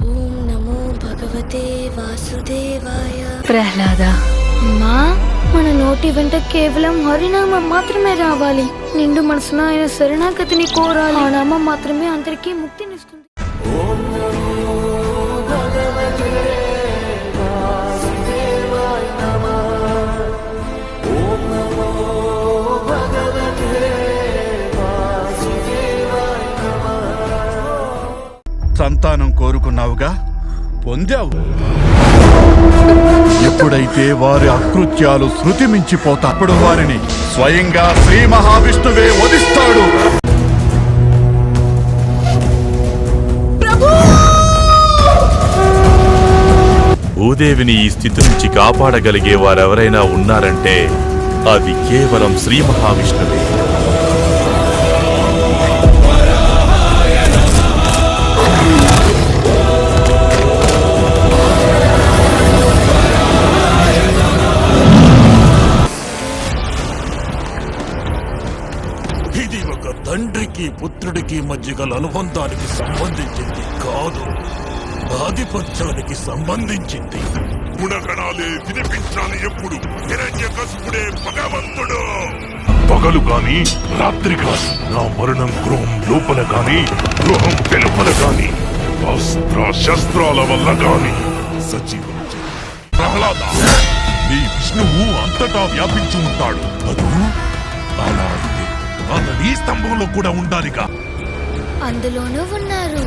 ఓం నమో భగవతే వాసుదేవాయ. ప్రహ్లాద, మా మన నోటి వెంట కేవలం హరినామం మాత్రమే రావాలి. నిండు మనసున ఆయన శరణాగతిని కోరాలి. ఆ నామం మాత్రమే అందరికీ ముక్తినిస్తుంది. సంతానం కోరుకున్నావుగా, పొందావు. ఎప్పుడైతే వారి అకృత్యాలు శృతి మించిపోతా అప్పుడు వారిని స్వయంగా శ్రీ మహావిష్ణువే వధిస్తాడు. భూదేవిని ఈ స్థితి నుంచి కాపాడగలిగే వారెవరైనా ఉన్నారంటే అది కేవలం శ్రీ మహావిష్ణువే. ఇది ఒక తండ్రికి పుత్రుడికి మధ్య గల అనుబంధానికి సంబంధించింది కాదు, ఆధిపత్యానికి సంబంధించింది. గుణగణాలే వినిపించాలి. ఎప్పుడు హిరణ్యకశిపుడే భగవంతుడు. పగలు గాని రాత్రి గాని నా మరణం గృహం లోపల గాని గృహం వెలుపల గాని అస్త్ర శస్త్రాల వల్ల గాని సజీవం. ప్రహ్లాద, నీ విష్ణువు అంతటా వ్యాపించి ఉంటాడు. అలా అయితే అతని స్తంభంలో కూడా ఉండాలిగా. అందులోనూ ఉన్నారు.